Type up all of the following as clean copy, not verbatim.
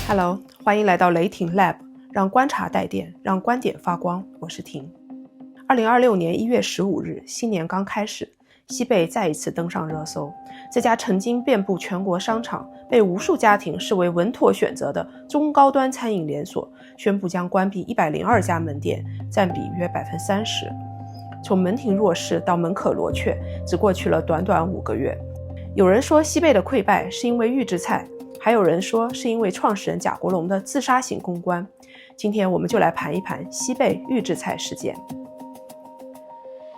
Hello， 歡迎來到雷霆 Lab， 讓觀察帶電，讓觀點發光。我是婷。2026年1月15日，新年剛開始，西貝再一次登上熱搜。這家曾經遍布全國商場，被無數家庭視為穩妥選擇的中高端餐飲連鎖，宣布將關閉102家門店，佔比約 30%。從門庭若市到門可羅雀，只過去了短短5個月。有人說西貝的潰敗是因為預製菜，還有人說是因為創始人賈國龍的自殺型公關。今天我們就來盤一盤西貝預製菜事件。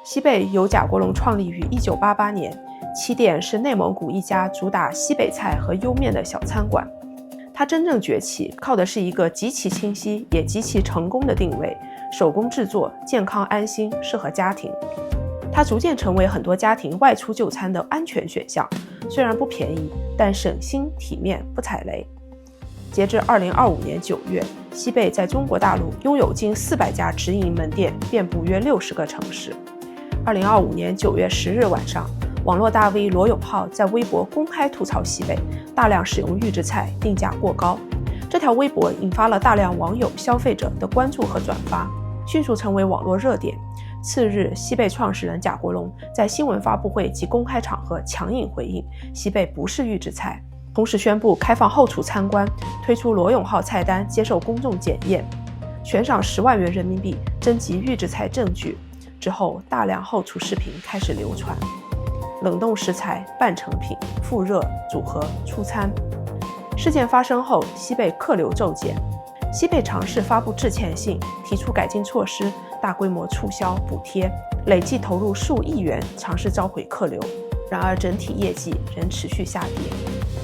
西貝由賈國龍創立於1988年，起點是內蒙古一家主打西北菜和莜麵的小餐館。它真正崛起靠的是一個極其清晰也極其成功的定位：手工制作，健康安心，適合家庭。它逐漸成為很多家庭外出就餐的安全選項，雖然不便宜，但省心體面，不踩雷。截至2025年9月，西貝在中國大陸擁有近400家直營門店，遍布約60個城市。2025年9月10日晚上，網絡大 V 羅永浩在微博公開吐槽西貝大量使用預製菜，定價過高。這條微博引發了大量網友、消費者的關注和轉發，迅速成為網絡熱點。次日，西貝創始人賈國龍在新聞發布會及公開場合強硬回應，西貝不是預製菜，同時宣布開放後廚參觀，推出羅永浩菜單接受公眾檢驗，懸賞10萬元人民幣徵集預製菜證據。之後，大量後廚視頻開始流傳，冷凍食材、半成品、复熱、組合、出餐。事件發生後，西貝客流驟減，西貝嘗試發布致歉信，提出改進措施，大規模促銷補貼，累計投入數億元，嘗試召回客流。然而整體業績仍持續下跌。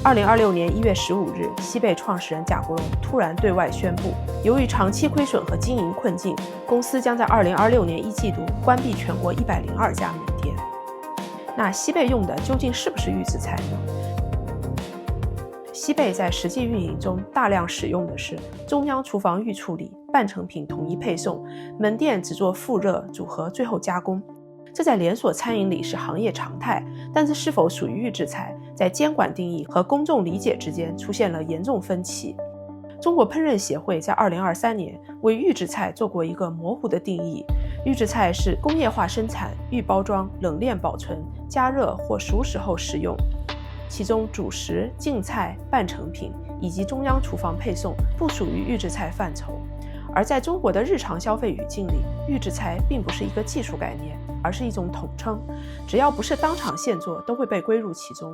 2026年1月15日，西貝創始人賈國龍突然對外宣布，由於長期虧損和經營困境，公司將在2026年1季度關閉全國102家門店。那西貝用的究竟是不是預製菜呢？西貝在實際運營中大量使用的是中央廚房預處理、半成品統一配送，門店只做复熱、組合，最後加工。這在連鎖餐飲裡是行業常態，但是是否屬於預製菜，在監管定義和公眾理解之間出現了嚴重分歧。中國烹飪協會在2023年為預製菜做過一個模糊的定義：預製菜是工業化生產、預包裝、冷鏈保存、加熱或熟食後食用，其中主食、淨菜、半成品以及中央廚房配送不屬於預製菜範疇。而在中国的日常消費語境裡，預製菜並不是一個技術概念，而是一種統稱，只要不是當場現做，都會被歸入其中。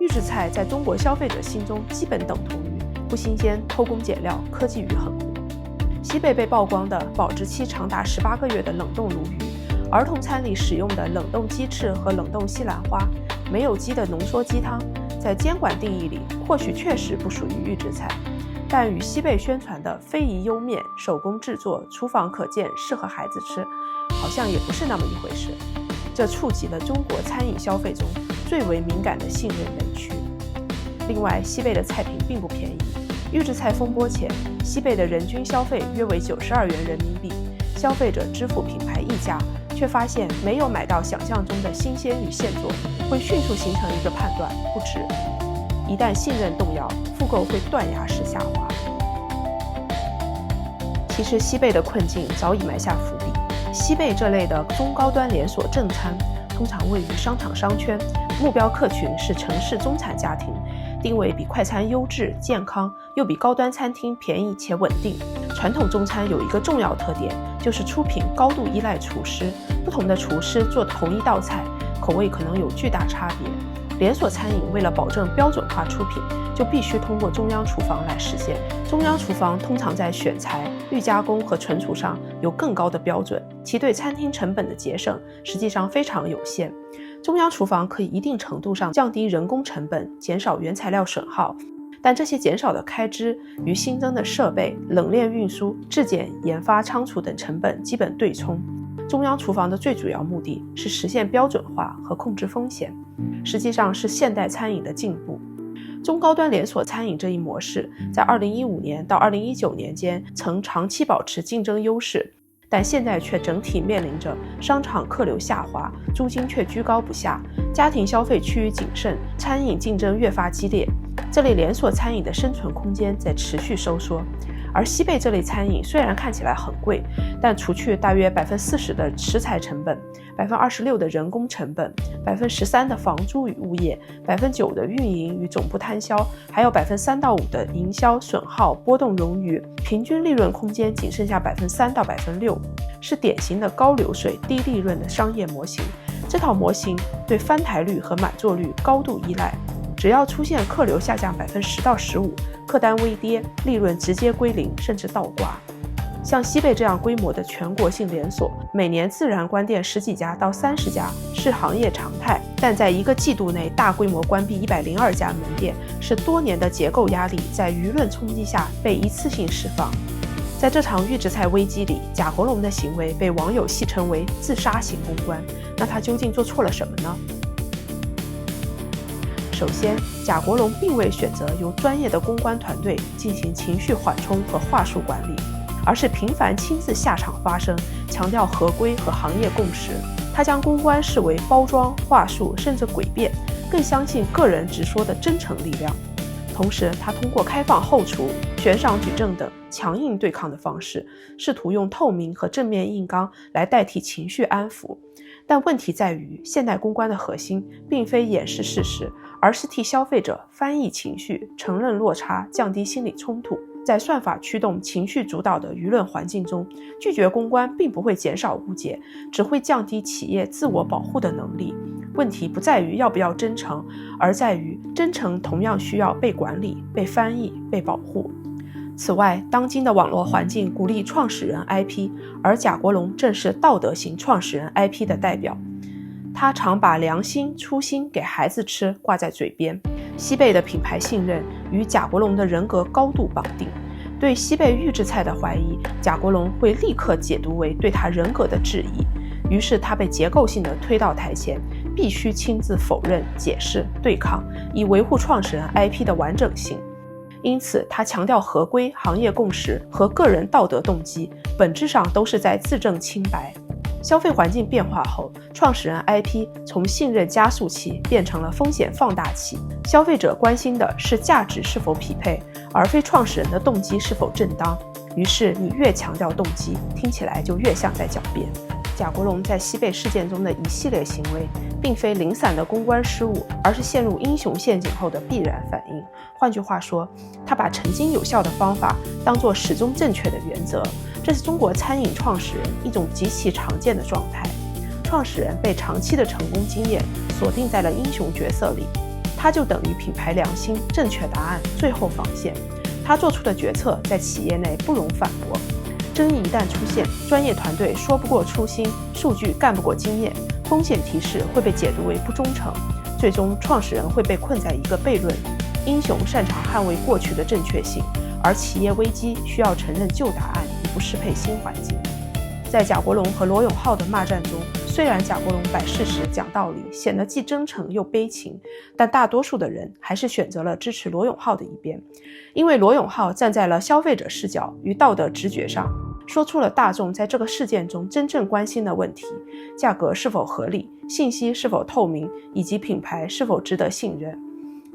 預製菜在中國消費者心中基本等同於不新鮮、偷工減料、科技與狠活。西貝被曝光的保質期長達18個月的冷凍鱸魚，兒童餐裡使用的冷凍雞翅和冷凍西蘭花，沒有機的濃縮雞湯，在監管定義裡或許確實不屬於預製菜。但與西貝宣傳的非遺莜麵、手工制作、廚房可見、適合孩子吃，好像也不是那麼一回事。這觸及了中國餐飲消費中最為敏感的信任雷區。另外，西貝的菜品並不便宜。預製菜風波前，西貝的人均消費約為92元人民幣，消費者支付品牌溢價，卻發現沒有買到想象中的新鮮與現做，會迅速形成一個判斷：不值。一旦信任動搖，復購會斷崖式下滑。其實西貝的困境早已埋下伏筆。西貝這類的中高端連鎖正餐，通常位於商場商圈，目標客群是城市中產家庭，定位比快餐優質、健康，又比高端餐廳便宜且穩定。傳統中餐有一個重要特點，就是出品高度依賴廚師，不同的廚師做同一道菜，口味可能有巨大差別。連鎖餐飲為了保證標準化出品，就必須通過中央廚房來實現。中央廚房通常在選材、預加工和存儲上有更高的標準，其對餐廳成本的節省實際上非常有限。中央廚房可以一定程度上降低人工成本，減少原材料損耗，但這些減少的開支與新增的設備、冷鏈運輸、質檢、研發、倉儲等成本基本對沖。中央廚房的最主要目的是實現標準化和控制風險，實際上是現代餐飲的進步。中高端連鎖餐飲這一模式在2015年到2019年間曾長期保持競爭優勢，但現在卻整體面臨着商場客流下滑，租金卻居高不下，家庭消費趨於謹慎，餐飲競爭越發激烈。這類連鎖餐飲的生存空間在持續收縮。而西貝這類餐飲雖然看起來很貴，但除去大約40%的食材成本、26%的人工成本、13%的房租與物業、9%的運營與總部攤銷，還有3%到5%的營銷損耗波動冗餘，平均利潤空間僅剩下3%到6%，是典型的高流水、低利潤的商業模型。這套模型對翻台率和滿座率高度依賴，只要出現客流下降10%到15%，客單微跌，利潤直接歸零甚至倒掛。像西貝這樣規模的全國性連鎖，每年自然關店10幾家到30家是行業常態，但在一個季度內大規模關閉102家門店，是多年的結構壓力在輿論衝擊下被一次性釋放。在這場預制菜危機裡，賈國龍的行為被網友戲稱為自殺型公關。那他究竟做錯了什麼呢？首先，賈國龍並未選擇由專業的公關团隊進行情緒緩衝和話術管理，而是頻繁親自下場發聲，強調合規和行業共識。他將公關視為包裝、話術甚至詭辯，更相信個人直說的真誠力量。同時，他通過開放後廚、懸賞舉證等強硬對抗的方式，試圖用透明和正面硬剛來代替情緒安撫。但問題在於，現代公關的核心並非掩飾事實，而是替消費者翻譯情緒、承認落差、降低心理衝突。在算法驅動、情緒主導的輿論環境中，拒絕公關並不會減少誤解，只會降低企業自我保護的能力。問題不在於要不要真誠，而在於真誠同樣需要被管理、被翻譯、被保護。此外，當今的網絡環境鼓勵創始人 IP， 而賈國龍正是道德型創始人 IP 的代表。他常把良心、初心給孩子吃掛在嘴邊。西貝的品牌信任與賈國龍的人格高度綁定。對西貝預制菜的懷疑，賈國龍會立刻解讀為對他人格的質疑，於是他被結構性的推到台前，必須親自否認、解釋、對抗，以維護創始人 IP 的完整性。因此，他強調合規、行業共識和個人道德動機，本質上都是在自證清白。消費環境變化後，創始人 IP 從信任加速器變成了風險放大器。消費者關心的是價值是否匹配，而非創始人的動機是否正當。於是，你越強調動機，聽起來就越像在狡辯。賈國龍在西貝事件中的一系列行為，並非零散的公關失誤，而是陷入英雄陷阱後的必然反應。換句話說，他把曾經有效的方法當作始終正確的原則，這是中國餐飲創始人一種極其常見的狀態。創始人被長期的成功經驗鎖定在了英雄角色裡，他就等於品牌良心、正確答案、最後防線。他做出的決策在企業內不容反駁。爭議一旦出現，專業團隊說不過初心，數據幹不過經驗，風險提示會被解讀為不忠誠，最終創始人會被困在一個悖論：英雄擅長捍衛過去的正確性，而企業危機需要承認舊答案，以不適配新環境。在賈國龍和羅永浩的罵戰中，雖然賈國龍擺事實講道理，顯得既真誠又悲情，但大多數的人還是選擇了支持羅永浩的一邊，因為羅永浩站在了消費者視角與道德直覺上，說出了大眾在這個事件中真正關心的問題：價格是否合理，信息是否透明，以及品牌是否值得信任。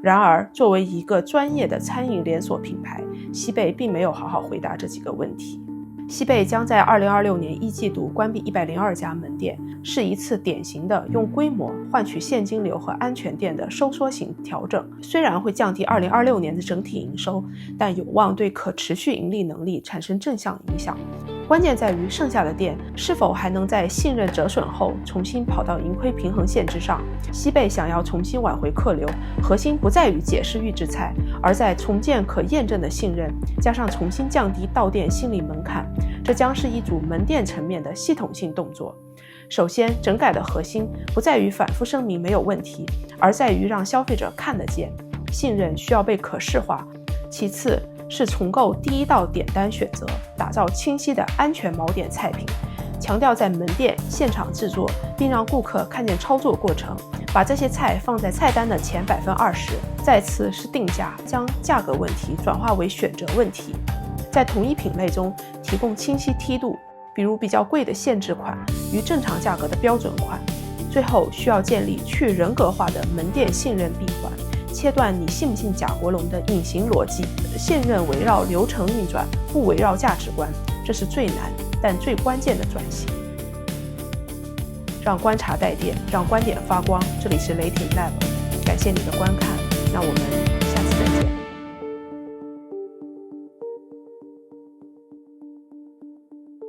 然而，作為一個專業的餐飲連鎖品牌，西貝並沒有好好回答這幾個問題。西貝將在2026年一季度關閉102家門店，是一次典型的用規模換取現金流和安全店的收縮型調整。雖然會降低2026年的整體營收，但有望對可持續盈利能力產生正向影響。關鍵在於剩下的店是否還能在信任折損後重新跑到盈虧平衡線之上。西貝想要重新挽回客流，核心不在於解釋預制菜，而在重建可驗證的信任，加上重新降低到店心理門檻。這將是一組門店層面的系統性动作。首先，整改的核心不在於反覆聲明沒有問題，而在於讓消費者看得見，信任需要被可視化。其次是重構第一道点单選擇，打造清晰的安全锚点菜品，強調在門店現場制作，並讓顧客看見操作過程，把這些菜放在菜單的前20%。再次是定價，將價格問題轉化為選擇問題，在同一品類中提供清晰梯度，比如比較貴的限制款與正常價格的標準款。最後需要建立去人格化的门店信任閉環，切斷你信不信賈國龍的隱形邏輯。現任圍繞流程運轉，不圍繞價值觀，這是最難但最關鍵的轉型。讓觀察帶電，讓觀點發光。這裡是雷霆 Lab，感謝你的觀看，那我們